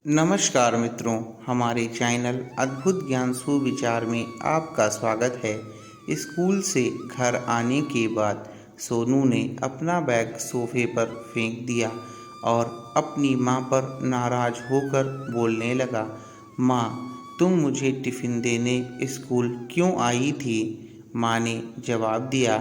नमस्कार मित्रों, हमारे चैनल अद्भुत ज्ञान सुविचार में आपका स्वागत है। स्कूल से घर आने के बाद सोनू ने अपना बैग सोफे पर फेंक दिया और अपनी माँ पर नाराज होकर बोलने लगा, माँ, तुम मुझे टिफ़िन देने स्कूल क्यों आई थी? माँ ने जवाब दिया,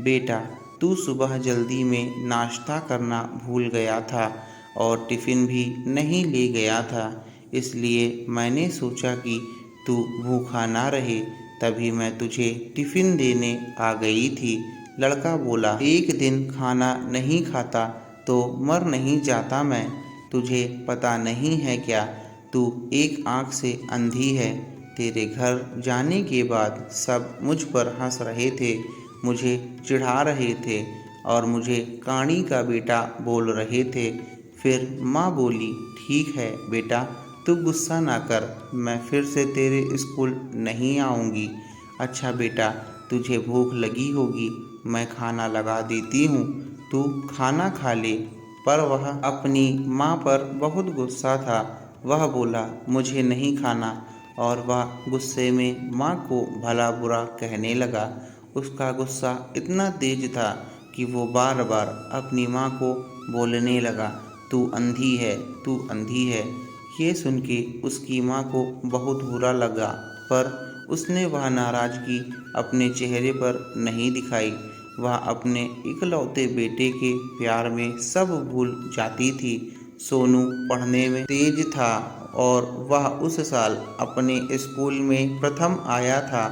बेटा, तू सुबह जल्दी में नाश्ता करना भूल गया था और टिफ़िन भी नहीं ले गया था, इसलिए मैंने सोचा कि तू भूखा ना रहे, तभी मैं तुझे टिफ़िन देने आ गई थी। लड़का बोला, एक दिन खाना नहीं खाता तो मर नहीं जाता मैं। तुझे पता नहीं है क्या, तू एक आँख से अंधी है। तेरे घर जाने के बाद सब मुझ पर हंस रहे थे, मुझे चिढ़ा रहे थे और मुझे काणी का बेटा बोल रहे थे। फिर माँ बोली, ठीक है बेटा, तू गुस्सा ना कर, मैं फिर से तेरे स्कूल नहीं आऊँगी। अच्छा बेटा, तुझे भूख लगी होगी, मैं खाना लगा देती हूँ, तू खाना खा ले। पर वह अपनी माँ पर बहुत गुस्सा था। वह बोला, मुझे नहीं खाना, और वह गुस्से में माँ को भला बुरा कहने लगा। उसका गुस्सा इतना तेज था कि वो बार बार अपनी माँ को बोलने लगा, तू अंधी है, तू अंधी है। ये सुन के उसकी माँ को बहुत बुरा लगा, पर उसने वह नाराज़गी अपने चेहरे पर नहीं दिखाई। वह अपने इकलौते बेटे के प्यार में सब भूल जाती थी। सोनू पढ़ने में तेज था और वह उस साल अपने स्कूल में प्रथम आया था।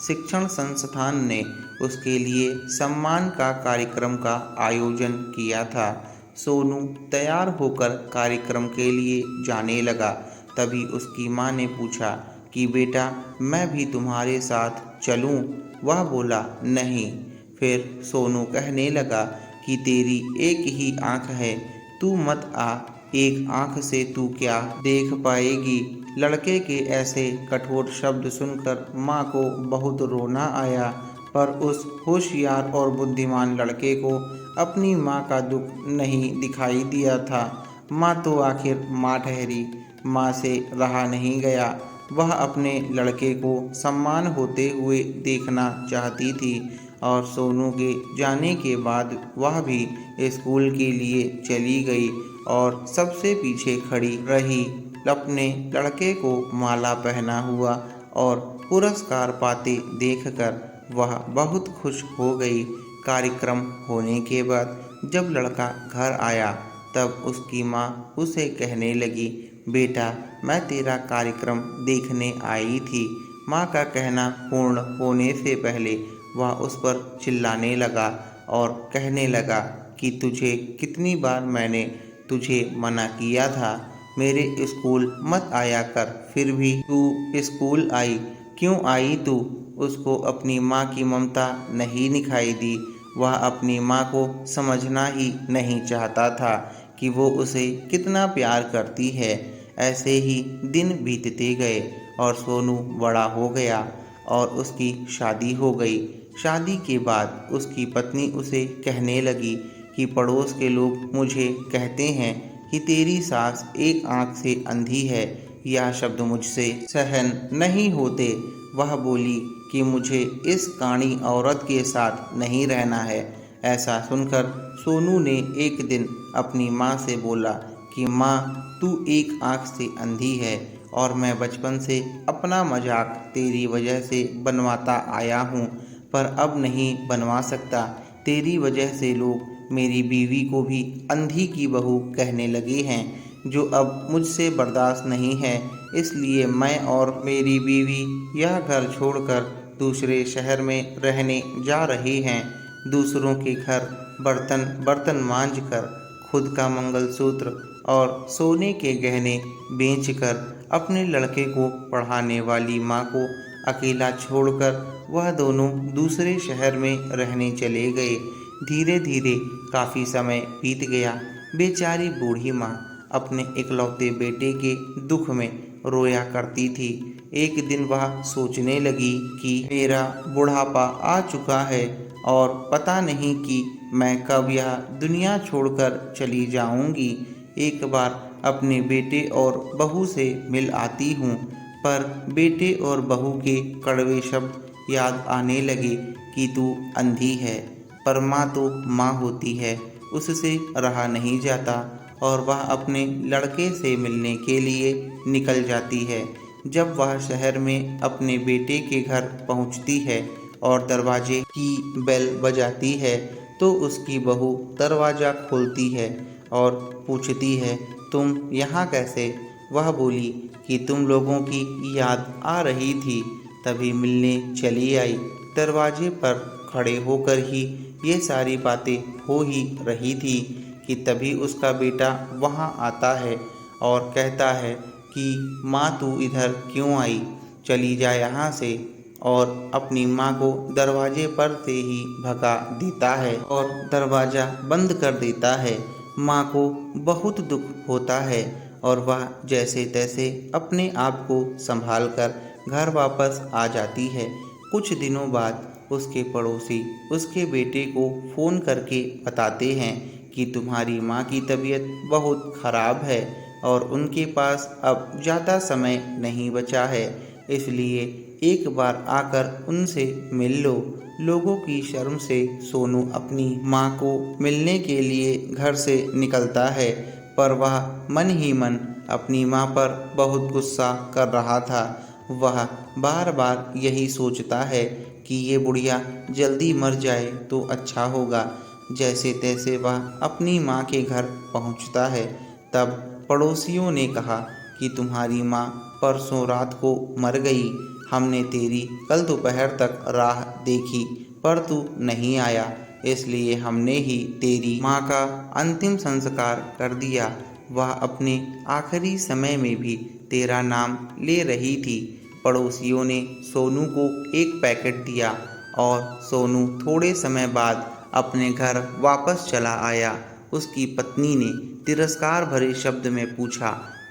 शिक्षण संस्थान ने उसके लिए सम्मान का कार्यक्रम का आयोजन किया था। सोनू तैयार होकर कार्यक्रम के लिए जाने लगा। तभी उसकी माँ ने पूछा कि बेटा, मैं भी तुम्हारे साथ चलूं? वह बोला, नहीं। फिर सोनू कहने लगा कि तेरी एक ही आँख है, तू मत आ, एक आँख से तू क्या देख पाएगी? लड़के के ऐसे कठोर शब्द सुनकर माँ को बहुत रोना आया, पर उस होशियार और बुद्धिमान लड़के को अपनी माँ का दुख नहीं दिखाई दिया था। माँ तो आखिर माँ ठहरी, माँ से रहा नहीं गया। वह अपने लड़के को सम्मान होते हुए देखना चाहती थी और सोनू के जाने के बाद वह भी स्कूल के लिए चली गई और सबसे पीछे खड़ी रही, अपने लड़के को माला पहना हुआ और पुरस्कार पाते देखकर वह बहुत खुश हो गई। कार्यक्रम होने के बाद जब लड़का घर आया तब उसकी माँ उसे कहने लगी, बेटा, मैं तेरा कार्यक्रम देखने आई थी। माँ का कहना पूर्ण होने से पहले वह उस पर चिल्लाने लगा और कहने लगा कि तुझे कितनी बार मैंने तुझे मना किया था, मेरे स्कूल मत आया कर, फिर भी तू स्कूल आई। क्यों आई तू? उसको अपनी माँ की ममता नहीं दिखाई दी। वह अपनी माँ को समझना ही नहीं चाहता था कि वो उसे कितना प्यार करती है। ऐसे ही दिन बीतते गए और सोनू बड़ा हो गया और उसकी शादी हो गई। शादी के बाद उसकी पत्नी उसे कहने लगी कि पड़ोस के लोग मुझे कहते हैं कि तेरी सास एक आँख से अंधी है। यह शब्द मुझसे सहन नहीं होते। वह बोली कि मुझे इस काणी औरत के साथ नहीं रहना है। ऐसा सुनकर सोनू ने एक दिन अपनी माँ से बोला कि माँ, तू एक आँख से अंधी है और मैं बचपन से अपना मजाक तेरी वजह से बनवाता आया हूँ, पर अब नहीं बनवा सकता। तेरी वजह से लोग मेरी बीवी को भी अंधी की बहू कहने लगे हैं, जो अब मुझसे बर्दाश्त नहीं है। इसलिए मैं और मेरी बीवी यह घर छोड़कर दूसरे शहर में रहने जा रहे हैं। दूसरों के घर बर्तन बर्तन मांज कर, खुद का मंगलसूत्र और सोने के गहने बेचकर अपने लड़के को पढ़ाने वाली माँ को अकेला छोड़कर वह दोनों दूसरे शहर में रहने चले गए। धीरे धीरे काफ़ी समय बीत गया। बेचारी बूढ़ी माँ अपने इकलौते बेटे के दुख में रोया करती थी। एक दिन वह सोचने लगी कि मेरा बुढ़ापा आ चुका है और पता नहीं कि मैं कब यह दुनिया छोड़कर चली जाऊंगी। एक बार अपने बेटे और बहू से मिल आती हूँ, पर बेटे और बहू के कड़वे शब्द याद आने लगे कि तू अंधी है। पर माँ तो माँ होती है, उससे रहा नहीं जाता और वह अपने लड़के से मिलने के लिए निकल जाती है। जब वह शहर में अपने बेटे के घर पहुंचती है और दरवाजे की बेल बजाती है, तो उसकी बहू दरवाज़ा खोलती है और पूछती है, तुम यहाँ कैसे? वह बोली कि तुम लोगों की याद आ रही थी, तभी मिलने चली आई। दरवाजे पर खड़े होकर ही ये सारी बातें हो ही रही थी कि तभी उसका बेटा वहाँ आता है और कहता है कि माँ तू इधर क्यों आई, चली जा यहाँ से, और अपनी माँ को दरवाजे पर से ही भगा देता है और दरवाज़ा बंद कर देता है। माँ को बहुत दुख होता है और वह जैसे तैसे अपने आप को संभाल कर घर वापस आ जाती है। कुछ दिनों बाद उसके पड़ोसी उसके बेटे को फ़ोन करके बताते हैं कि तुम्हारी माँ की तबीयत बहुत ख़राब है और उनके पास अब ज़्यादा समय नहीं बचा है, इसलिए एक बार आकर उनसे मिल लो। लोगों की शर्म से सोनू अपनी माँ को मिलने के लिए घर से निकलता है, पर वह मन ही मन अपनी माँ पर बहुत गुस्सा कर रहा था। वह बार बार यही सोचता है कि ये बुढ़िया जल्दी मर जाए तो अच्छा होगा। जैसे तैसे वह अपनी माँ के घर पहुँचता है, तब पड़ोसियों ने कहा कि तुम्हारी माँ परसों रात को मर गई। हमने तेरी कल दोपहर तक राह देखी, पर तू नहीं आया, इसलिए हमने ही तेरी माँ का अंतिम संस्कार कर दिया। वह अपने आखिरी समय में भी तेरा नाम ले रही थी। पड़ोसियों ने सोनू को एक पैकेट दिया और सोनू थोड़े समय बाद अपने घर वापस चला आया। उसकी पत्नी ने तिरस्कार भरे शब्द में पूछा,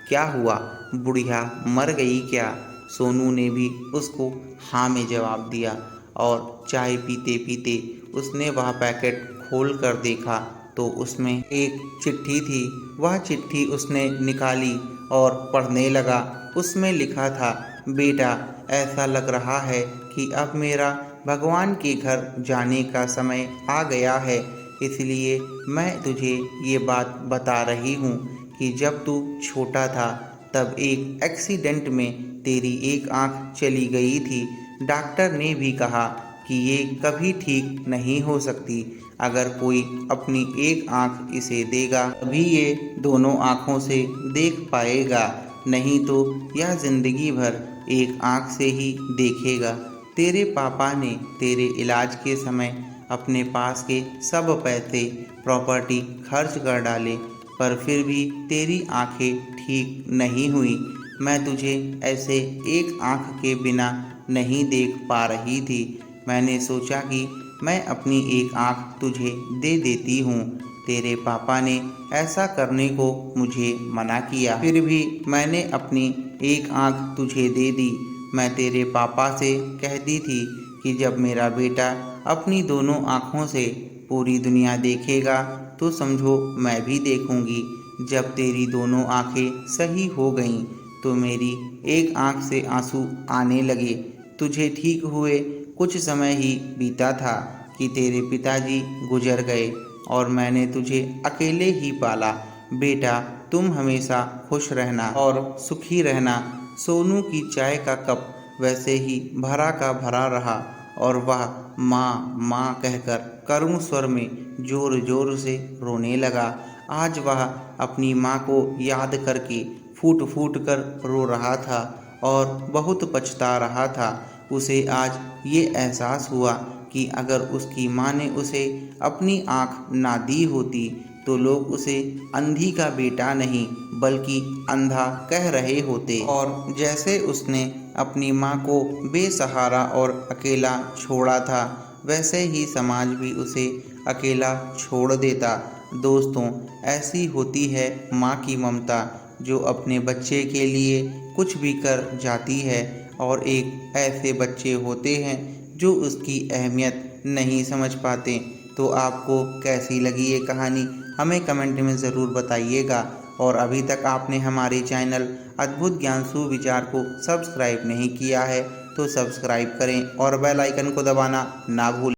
क्या हुआ, बुढ़िया मर गई क्या? सोनू ने भी उसको हाँ में जवाब दिया और चाय पीते पीते उसने वह पैकेट खोल कर देखा तो उसमें एक चिट्ठी थी। वह चिट्ठी उसने निकाली और पढ़ने लगा। उसमें लिखा था, बेटा ऐसा लग रहा है कि अब मेरा भगवान के घर जाने का समय आ गया है, इसलिए मैं तुझे ये बात बता रही हूँ कि जब तू छोटा था तब एक एक्सीडेंट में तेरी एक आँख चली गई थी। डॉक्टर ने भी कहा कि ये कभी ठीक नहीं हो सकती। अगर कोई अपनी एक आँख इसे देगा तभी ये दोनों आँखों से देख पाएगा, नहीं तो यह जिंदगी भर एक आँख से ही देखेगा। तेरे पापा ने तेरे इलाज के समय अपने पास के सब पैसे प्रॉपर्टी खर्च कर डाले, पर फिर भी तेरी आंखें ठीक नहीं हुई। मैं तुझे ऐसे एक आंख के बिना नहीं देख पा रही थी। मैंने सोचा कि मैं अपनी एक आंख तुझे दे देती हूँ। तेरे पापा ने ऐसा करने को मुझे मना किया, फिर भी मैंने अपनी एक आंख तुझे दे दी। मैं तेरे पापा से कहती थी कि जब मेरा बेटा अपनी दोनों आँखों से पूरी दुनिया देखेगा तो समझो मैं भी देखूंगी। जब तेरी दोनों आँखें सही हो गईं तो मेरी एक आँख से आंसू आने लगे। तुझे ठीक हुए कुछ समय ही बीता था कि तेरे पिताजी गुजर गए और मैंने तुझे अकेले ही पाला। बेटा तुम हमेशा खुश रहना और सुखी रहना। सोनू की चाय का कप वैसे ही भरा का भरा रहा और वह माँ माँ कहकर करुण स्वर में जोर जोर से रोने लगा। आज वह अपनी माँ को याद करके फूट फूट कर रो रहा था और बहुत पछता रहा था। उसे आज ये एहसास हुआ कि अगर उसकी माँ ने उसे अपनी आँख ना दी होती तो लोग उसे अंधी का बेटा नहीं बल्कि अंधा कह रहे होते, और जैसे उसने अपनी माँ को बेसहारा और अकेला छोड़ा था वैसे ही समाज भी उसे अकेला छोड़ देता। दोस्तों, ऐसी होती है माँ की ममता जो अपने बच्चे के लिए कुछ भी कर जाती है, और एक ऐसे बच्चे होते हैं जो उसकी अहमियत नहीं समझ पाते। तो आपको कैसी लगी ये कहानी हमें कमेंट में ज़रूर बताइएगा। और अभी तक आपने हमारे चैनल अद्भुत ज्ञान सुविचार को सब्सक्राइब नहीं किया है तो सब्सक्राइब करें और बेल आइकन को दबाना ना भूलें।